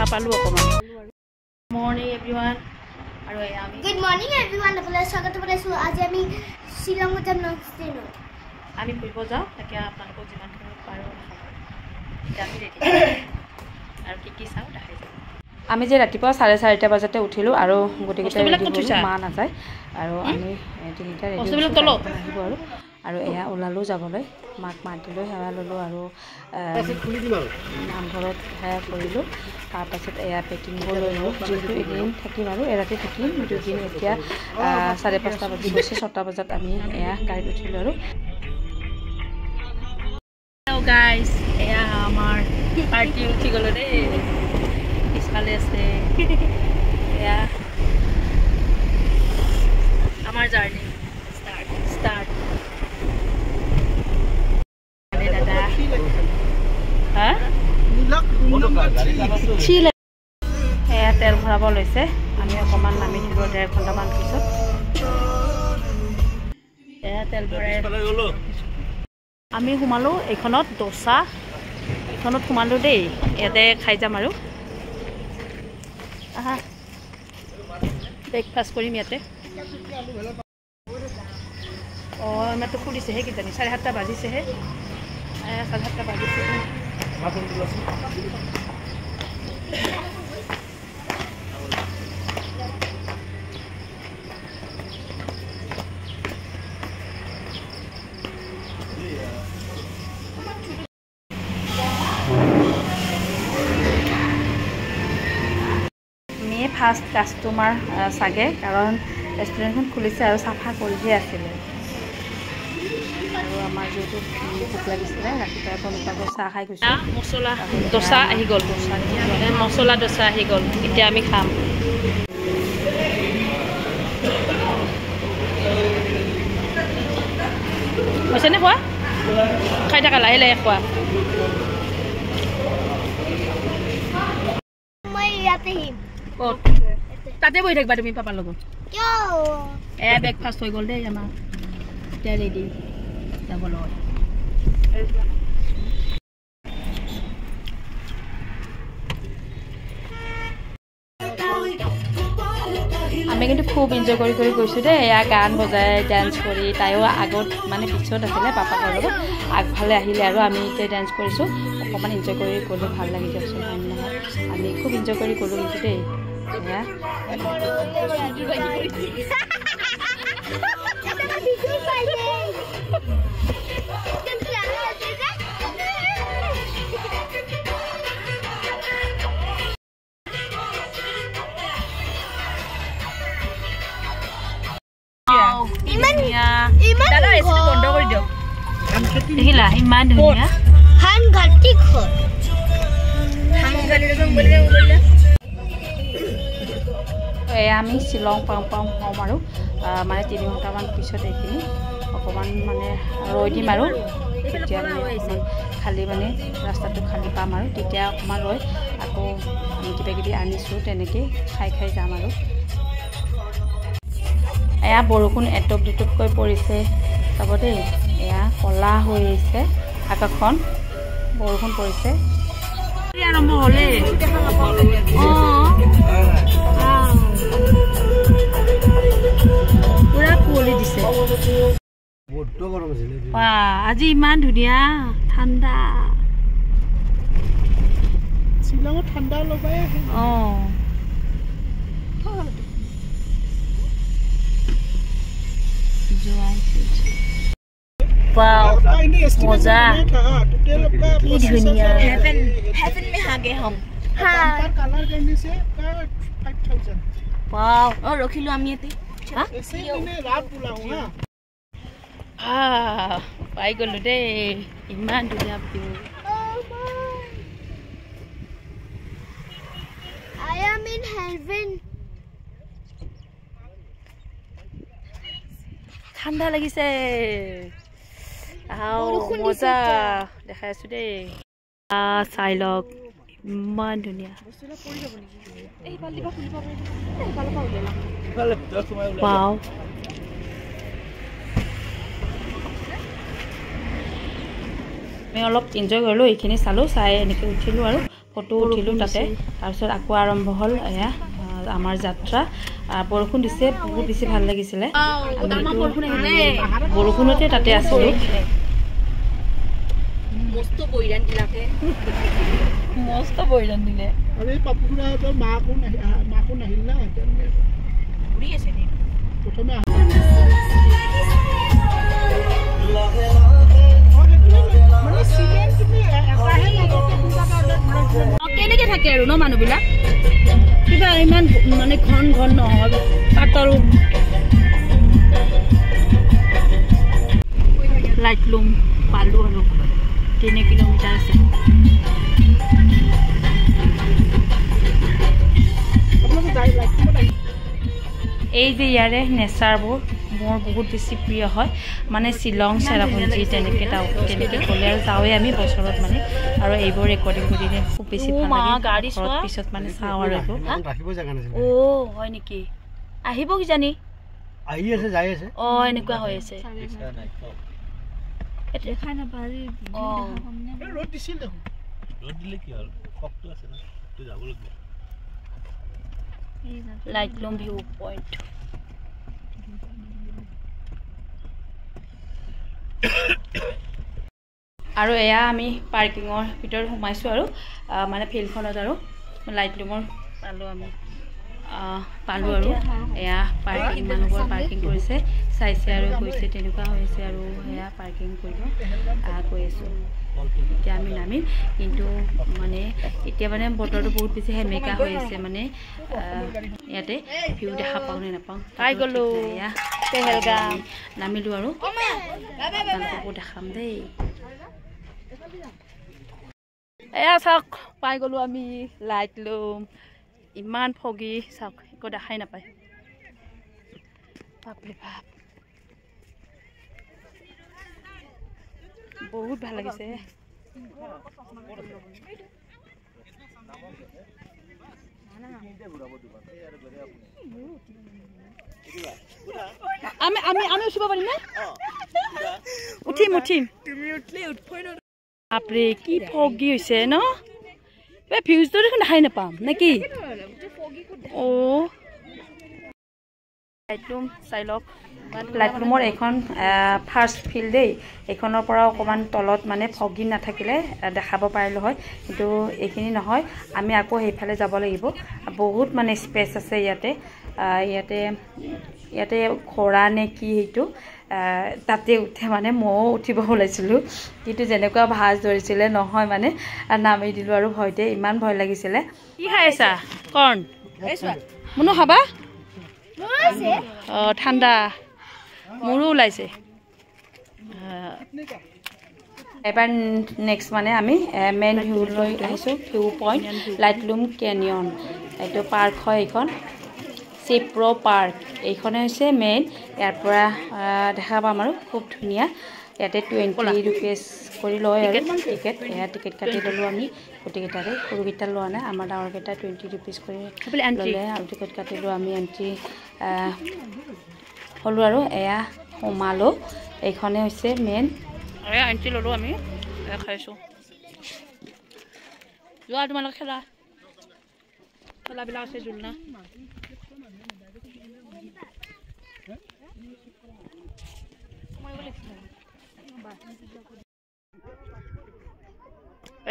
দেখা পালোঁ অকণমান। মৰ্ণিং এভৰিৱান আৰু আমি গুড মৰ্ণিং এভৰিৱান আপোনালোকক স্বাগত জনাইছোঁ। আজি আমি শ্বিলঙত যাম নেক্সট ট্ৰেইনত। আমি ফুৰিব যাওঁ, তাকে আপোনালোকক যিমানখিনি পাৰোঁ এতিয়া আমি ৰেডি আৰু কি চাওঁ দেখাই যাওঁ। আমি যে ৰাতিপুৱা 4:30 বজাতে উঠিলোঁ আৰু গোটেইকেইটা মা নাযায় আৰু আমি তিনিটা ৰেডি আহিব আৰু এয়া ওলালোঁ যাবলৈ। মাক মাত দিলোঁ, সেৱা ল'লোঁ আৰু নামঘৰত সেৱা কৰিলোঁ। তাৰপাছত এয়া পেকিংবোৰ লৈ লওঁ, যিহেতু এদিন থাকিম আৰু এৰাতি থাকিম। দুদিন এতিয়া 5:30 বাজি গৈছে, 6টা বজাত আমি এয়া গাড়ীত উঠিলোঁ আৰু গাইজ এয়া আমাৰ পাৰ্টি উঠি গ'লোঁ দেই। পিছফালে আছে এয়া আমাৰ জাৰ্ণি ষ্টাৰ্ট। দাদা হা এয়া তেল ভৰাব লৈছে। আমি অকণমান নামি দিলোঁ 1.5 ঘণ্টামান পিছত। এয়া তেল ভৰাই আমি সোমালোঁ এইখনত দোচা, এইখনত সোমালোঁ দেই। ইয়াতে খাই যাম আৰু আহা ব্ৰেকফাষ্ট কৰিম ইয়াতে। অঁ আমাৰতো খুলিছেহে কিজানি, 7:30 বাজিছেহে। 7:30 বাজিছেহে। ফাৰ্ষ্ট কাষ্টমাৰ চাগে, কাৰণ ৰেষ্টুৰেণ্টখন খুলিছে আৰু চাফা কৰিহে আছিলে। আৰু আমাৰ যিহেতু ভোক লাগিছিলে, ৰাতিপুৱা বনোৱা চাহ খাই গৈছোঁ। মছলা দোচা আহি গ'ল, মছলা দোচা আহি গ'ল। এতিয়া আমি খাম। হৈছেনে খোৱা? খাই থাকা, লাহে লাহে খোৱা। ক'ত? তাতে বহি থাকিবা তুমি পাপাৰ লগত। এয়া ব্ৰেকফাষ্ট হৈ গ'ল দেই আমাৰ, এতিয়া ৰেডি যাবলৈ। আমি কিন্তু খুব এনজয় কৰি গৈছোঁ দেই। এয়া গান বজাই ডান্স কৰি, তাইও আগত মানে পিছত আছিলে পাপাকৰ লগত, আগফালে আহিলে আৰু আমি এতিয়া ডান্স কৰিছোঁ। অকণমান এনজয় কৰি গ'লোঁ, ভাল লাগি দিয়কচোন হয় নহয়। আমি খুব এনজয় কৰি গ'লোঁ কিন্তু দেই। এয়া দাদা এচিটো বন্ধ কৰি দিয়ক। দেখিলা ইমান ধুনীয়া। এয়া আমি শ্বিলং পাওঁ আৰু মানে 3 ঘণ্টামান পিছত এইখিনি অকণমান মানে ৰৈ দিম আৰু তেতিয়া মানে অকণমান খালী মানে ৰাস্তাটো খালী পাম আৰু তেতিয়া অকণমান ৰৈ আকৌ আমি কিবাকিবি আনিছোঁ, তেনেকৈ খাই যাম আৰু। এয়া বৰষুণ এটপ দুটপকৈ পৰিছে, চাব দেই। এয়া ক'লা হৈ আহিছে আকাশখন, বৰষুণ পৰিছে। আৰম্ভ হ'লে পুৰা কুঁৱলী দিছে। আজি ইমান ধুনীয়া ঠাণ্ডা। শ্বিলঙত ঠাণ্ডা লগাই মজা, কি ধুনীয়া। হেভেন মে আগে হম। ৰখিলো আমি ইয়াতে, পাই গ'লো দেই। ইমান ধুনীয়া view. I am in heaven. ঠাণ্ডা লাগিছে, মজা দেখাই আছো দেই। চাই লওক ইমান ধুনীয়া। আমি অলপ এনজয় কৰিলোঁ, এইখিনি চালোঁ, চাই এনেকৈ উঠিলোঁ আৰু ফটো উঠিলোঁ তাতে। তাৰপিছত আকৌ আৰম্ভ হ'ল এয়া আমাৰ যাত্ৰা। বৰষুণ দিছে, বহুত বেছি ভাল লাগিছিলে। বৰষুণতে তাতে আছিলোঁ। মস্ত বৈৰাণ দিলে আৰে পাপুৰা তো মাকো নাহিল না উৰি আছে নি প্ৰথমে কেনেকে থাকে আৰু ন মানুহবিলাক কিবা ইমান মানে ঘন নহয় পাতল লাইটলুম পালো আৰু 3 কিলোমিটাৰ আছে। এই যে ইয়াৰে নেচাৰবোৰ মোৰ বহুত বেছি প্ৰিয় হয় মানে শ্বিলং চেৰাপুঞ্জী তেনেকৈ গ'লে আৰু যাওঁৱে আমি বছৰত মানে আৰু এইবোৰ ৰেকৰ্ডিং কৰি দিলে খুব বেছি ভাল লাগে। ঘৰত পিছত মানে চাওঁ আৰু এইবোৰ হয় নেকি আহিব কিজানি আহি আছে যাই আছে এনেকুৱা হৈ আছে লাইটলুম ভিউ পইণ্ট আৰু এয়া আমি পাৰ্কিঙৰ ভিতৰত সোমাইছোঁ আৰু মানে ফিল্ডখনত আৰু লাইটলুমৰ পালোঁ আৰু এয়া পাৰ্কিং মানুহবোৰ পাৰ্কিং কৰিছে চাইছে আৰু গৈছে তেনেকুৱা হৈছে আৰু এয়া পাৰ্কিং কৰিব কৈ আছোঁ। এতিয়া আমি নামিম কিন্তু মানে এতিয়া মানে বতৰটো বহুত বেছি সেমেকা হৈ আছে মানে ইয়াতে ভিউ দেখা পাওঁ নে নাপাওঁ পাই গ'লোঁ এয়া পেহেলগাম নামিলোঁ আৰু আপোনালোককো দেখাম দেই। এয়া চাওক পাই গ'লোঁ আমি লাইটলুম ইমান ফগি চাওক একো দেখাই নাপায় বাপৰে বাপ বহুত ভাল লাগিছে। আমি উঠিব পাৰিম নে উঠিম বাপৰে কি ফগি হৈছে ন ভিউজটো দেখোন দেখাই নাপাম নে কি লাইটলুম চাই লওক লাইটলুমৰ এইখন ফাৰ্ষ্ট ফিল্ড দেই এইখনৰ পৰা অকণমান তলত মানে ফগি নাথাকিলে দেখাব পাৰিলোঁ হয় কিন্তু এইখিনি নহয় আমি আকৌ সেইফালে যাব লাগিব বহুত মানে স্পেচ আছে ইয়াতে ঘোঁৰা নে কি সেইটো তাতে উঠে মানে ময়ো উঠিব ওলাইছিলোঁ কিন্তু যেনেকুৱা ভাজ ধৰিছিলে নহয় মানে নামি দিলোঁ আৰু ভয়তে ইমান ভয় লাগিছিলে। কি খাই আছা কৰ্ণ মুনু খাবা ঠাণ্ডা মোৰো ওলাইছে এবাৰ নেক্সট মানে আমি মেইন ভিউলৈ আহিছোঁ ভিউ পইণ্ট লাইটলুম কেনিয়ন এইটো পাৰ্ক হয় এইখন চিপ্ৰ পাৰ্ক এইখনে হৈছে মেইন ইয়াৰ পৰা দেখা পাম আৰু খুব ধুনীয়া ইয়াতে 20 ৰুপিজ কৰি লয় আৰু টিকেট এয়া টিকেট কাটি ল'লোঁ আমি গোটেইকেইটাৰে সৰুকেইটা লোৱা নাই আমাৰ ডাঙৰকেইটা 20 ৰুপিজ কৰি ল'লে আৰু টিকেট কাটিলোঁ আমি এণ্ট্ৰি হ'লোঁ আৰু এয়া সোমালোঁ এইখনে হৈছে মেইন এয়া এণ্ট্ৰি ল'লোঁ আমি খাইছোঁ যোৱা তোমালোক খেলাবিলাক আছে জোলনা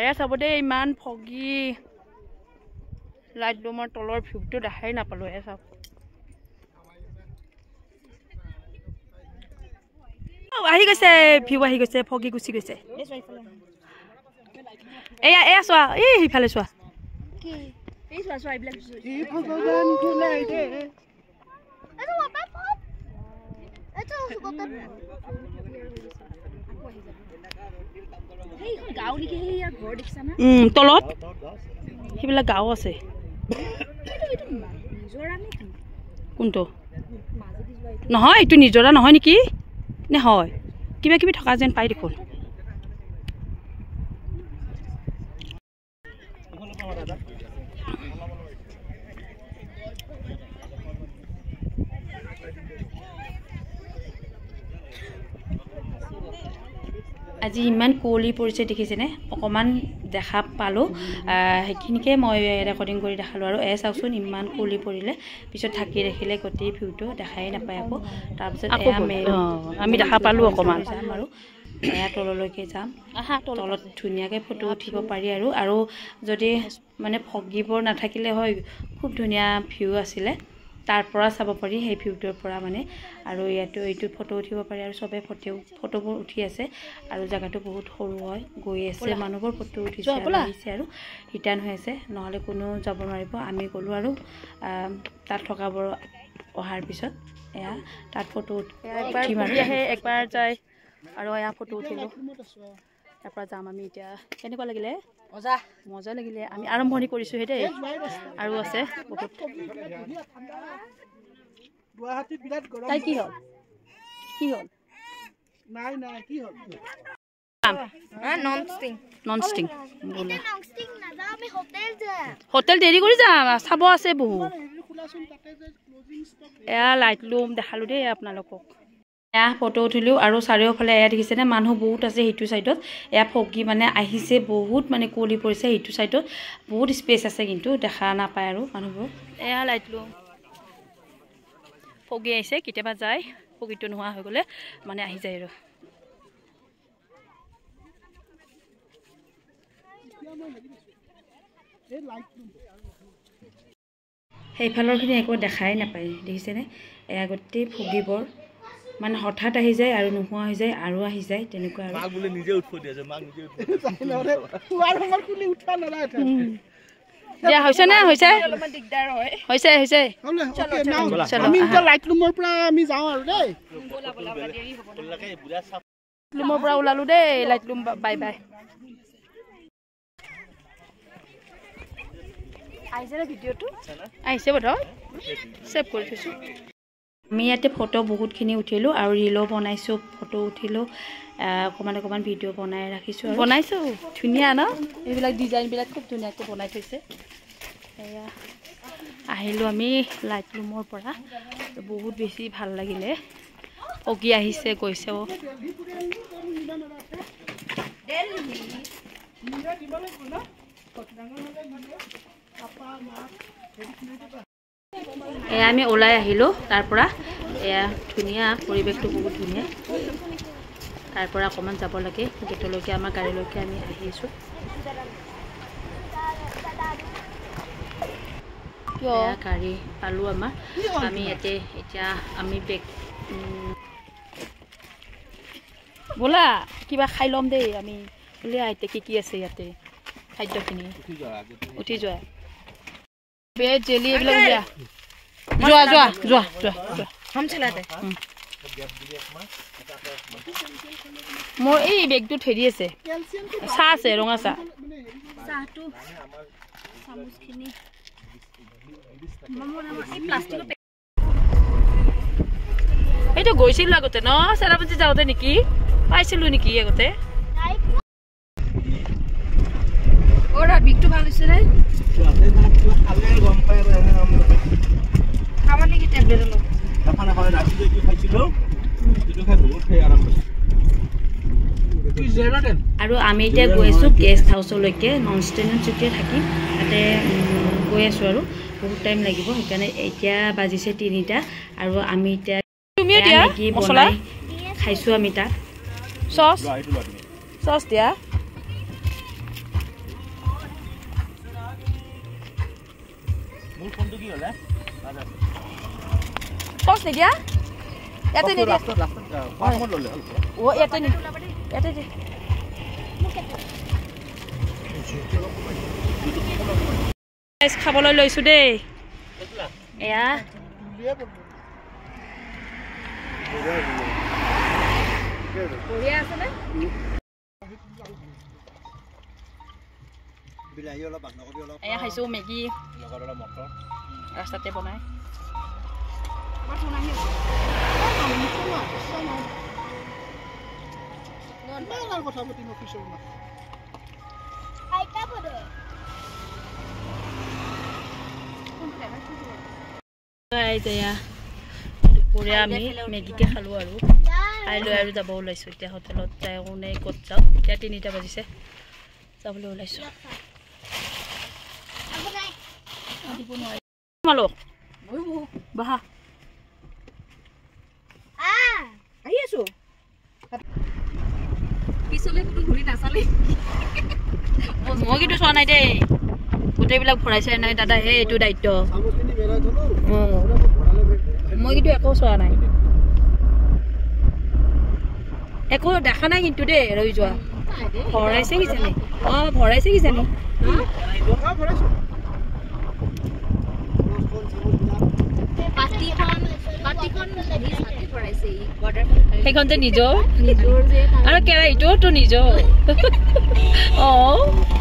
এয়া চাব দেই ইমান ফগি লাইটলুমৰ তলৰ ভিউটো দেখাই নাপালোঁ এয়া চাওক আহি গৈছে ভিউ আহি গৈছে ফগি গুচি গৈছে এয়া চোৱা এই সিফালে চোৱা তলত সেইবিলাক গাঁও আছে কোনটো নহয় এইটো নিজৰা নহয় নেকি নে হয় কিবা কিবি থকা যেন পাই দেখোন আজি ইমান কুঁৱলী পৰিছে দেখিছেনে অকণমান দেখা পালোঁ সেইখিনিকে মই ৰেকৰ্ডিং কৰি দেখালোঁ আৰু চাওকচোন ইমান কুঁৱলী পৰিলে পিছত থাকি ৰাখিলে গোটেই ভিউটো দেখাই নাপায় আকৌ তাৰপিছত আমি দেখা পালোঁ অকণমান যাম আৰু তললৈকে যাম তলত ধুনীয়াকৈ ফটো উঠিব পাৰি আৰু যদি মানে ফগিবোৰ নাথাকিলে হয় খুব ধুনীয়া ভিউ আছিলে তাৰ পৰা চাব পাৰি সেই ভিউটোৰ পৰা মানে আৰু এইটো ফটো উঠিব পাৰি আৰু চবে ফটোবোৰ উঠি আছে আৰু জেগাটো বহুত সৰু হয় গৈ আছে মানুহবোৰ ফটো উঠিছে আৰু ৰিটাৰ্ণ হৈ আছে নহ'লে কোনো যাব নোৱাৰিব আমি গ'লোঁ আৰু তাত থকাবোৰ অহাৰ পিছত তাত ফটো উঠিম আৰু একবাৰ যায় আৰু ফটো উঠিলোঁ তাৰপৰা যাম আমি এতিয়া কেনেকুৱা লাগিলে মজা লাগিলে আমি আৰম্ভণি কৰিছোঁহে দেই আৰু আছে বহুত তাই কি হ'ল নন ষ্টিং হোটেল দেৰি কৰি যাম চাব আছে বহুত লাইট লুম দেখালোঁ দেই আপোনালোকক ফটো উঠিলোঁ আৰু চাৰিওফালে দেখিছেনে মানুহ বহুত আছে সেইটো চাইডত ফগি মানে আহিছে বহুত মানে কুঁৱলী পৰিছে সেইটো চাইডত বহুত স্পেচ আছে কিন্তু দেখা নাপায় আৰু মানুহবোৰ লাইট লুম ফগি আহিছে কেতিয়াবা যায় ফগিটো নোহোৱা হৈ গ'লে মানে আহি যায় আৰু সেইফালৰখিনি একো দেখাই নাপায় দেখিছেনে গোটেই ফগিবোৰ মানে হঠাৎ আহি যায় আৰু নোহোৱা হৈ যায় আৰু আহি যায় তেনেকুৱা আৰু হৈছে নে হৈছে লুমৰ পৰা ওলালো দেই লাইট লুম বাই বাই আহিছে নে ভিডিঅ'টো আহিছে বোধহয় ছেভ কৰি থৈছোঁ আমি ইয়াতে ফটো বহুতখিনি উঠিলোঁ আৰু ৰিলো বনাইছোঁ ফটো উঠিলোঁ অকণমান ভিডিঅ' বনাই ৰাখিছোঁ বনাইছোঁ ধুনীয়া ন এইবিলাক ডিজাইনবিলাক খুব ধুনীয়াকৈ বনাই থৈছে এয়া আহিলোঁ আমি লাইট লুমৰ পৰা বহুত বেছি ভাল লাগিলে ফগি আহিছে গৈছেও আমি ওলাই আহিলোঁ তাৰ পৰা ধুনীয়া পৰিৱেশটো বহুত ধুনীয়া তাৰ পৰা অকণমান যাব লাগে গেটলৈকে আমাৰ গাড়ীলৈকে আমি আহিছোঁ গাড়ী পালোঁ আমাৰ আমি ইয়াতে এতিয়া আমি বেগ ব'লা কিবা খাই ল'ম দেই আমি উলিয়াই এতিয়া কি আছে ইয়াতে খাদ্যখিনি উঠি যোৱা বেড জেলি এইবিলাক উলিয়া যোৱা মোৰ এই বেগটোত হেৰি আছে চাহ আছে ৰঙা চাহটো এইটো গৈছিলোঁ আগতে ন চেৰাপুঞ্জী যাওঁতে নেকি পাইছিলোঁ নেকি আগতে বিগটো ভাল হৈছে নে খাব নেকি টেবলেট আৰু আমি এতিয়া গৈ আছোঁ গেষ্ট হাউচলৈকে নন ষ্টেচনলৈকে থাকিম তাতে গৈ আছোঁ আৰু বহুত টাইম লাগিব সেইকাৰণে এতিয়া বাজিছে 3টা আৰু আমি এতিয়া মেগী বনাই খাইছোঁ আমি তাত চচ দিয়া চচ নিদিয়া ইয়াতে নিদিয়া ইয়াতে খাবলৈ লৈছোঁ দেই এয়া এয়া খাইছোঁ মেগী ৰাস্তাতে বনাই দুপৰীয়া আমি মেগীকে খালোঁ আৰু খাই লৈ আৰু যাব ওলাইছোঁ এতিয়া হোটেলত যাই কোনে ক'ত যাওঁ এতিয়া 3টা বাজিছে যাবলৈ ওলাইছোঁ তোমালোক বাহা আহি আছোঁ পিছলৈ কোনো ঘূৰি নাচালে মই কিন্তু চোৱা নাই দেই গোটেইবিলাক ভৰাইছে নাই দাদা হে এইটো দায়িত্ব মই কিন্তু একো চোৱা নাই একো দেখা নাই কিন্তু দেই ৰৈ যোৱা ভৰাইছে কিজানি ভৰাইছে কিজানি সেইখন যে নিজৰ আৰু কেৰাহীটোতো নিজৰ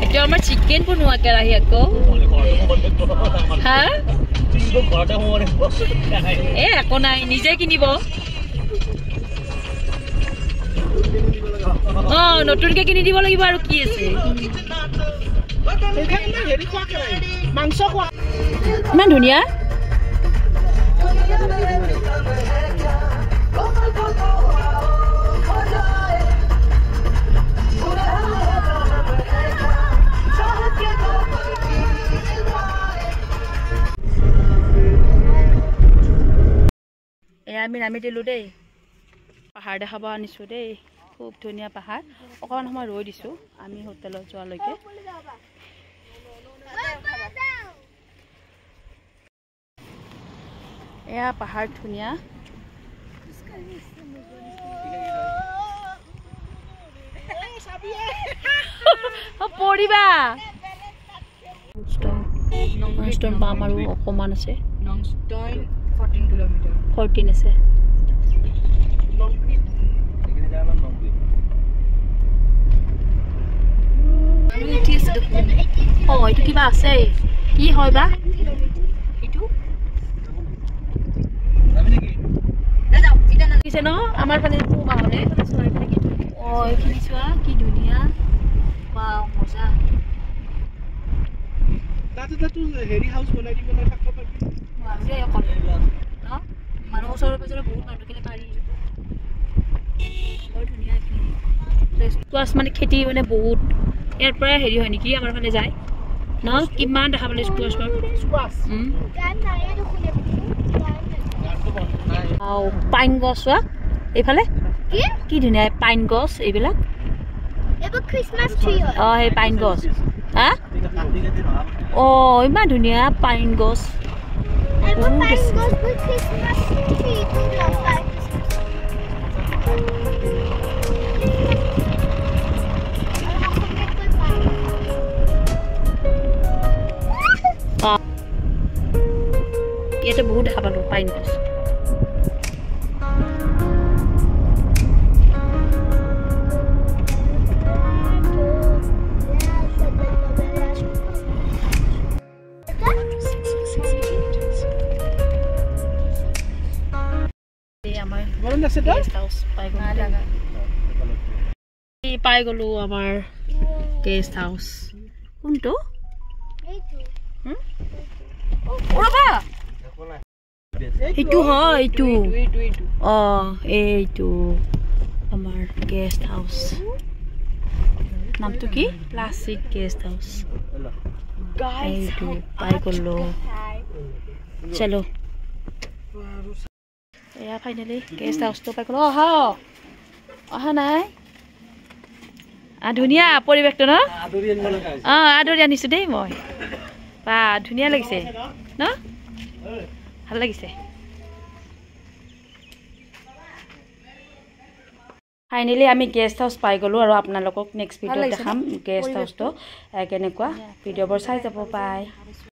এইটো আমাৰ চিকেন বনোৱা কেৰাহী আকৌ হা একো নাই নিজে কিনিব নতুনকে কিনি দিব লাগিব আৰু কি আছে ইমান ধুনীয়া আমি নামি দিলোঁ দেই পাহাৰ দেখাব আনিছোঁ দেই খুব ধুনীয়া পাহাৰ অকণমান সময় ৰৈ দিছোঁ আমি হোটেলত যোৱালৈকে এয়া পাহাৰ ধুনীয়া পৰিবা পাম আৰু অকণমান আছে 14 আছে এইটো কিবা আছে কি হয় বা এইটো ন আমাৰ ফালে এইখিনি চোৱা কি ধুনীয়া মজা মানুহ ওচৰে পাজৰে বহুত মানুহ কেলে পাৰি বৰ ধুনীয়া স্কোৱাছ মানে খেতি মানে বহুত ইয়াৰ পৰাই হেৰি হয় নেকি আমাৰ ফালে যায় ন কিমান দেখা পালে স্কোৱাছ পাইন গছ চোৱা এইফালে কি ধুনীয়া পাইন গছ এইবিলাক সেই পাইন গছ হা ইমান ধুনীয়া পাইন গছ ইয়াতে বহুত দেখা পালো পাইন গছ পাই গলো আমাৰ গেষ্ট হাউচ কোনটো এইটো হয় এইটো এইটো আমাৰ গেষ্ট হাউচ নামটো কি ক্লাছিক গেষ্ট হাউচ এইটো পাই গলো চলো এয়া ফাইনেলি গেষ্ট হাউচটো পাই গলো অহা নাই ধুনীয়া পৰিৱেশটো ন আদৰি আনিছো দেই মই বা ধুনীয়া লাগিছে ন ভাল লাগিছে ফাইনেলি আমি গেষ্ট হাউচ পাই গ'লোঁ আৰু আপোনালোকক নেক্সট ভিডিঅ'ত দেখাম গেষ্ট হাউচটো কেনেকুৱা ভিডিঅ'বোৰ চাই যাব পাই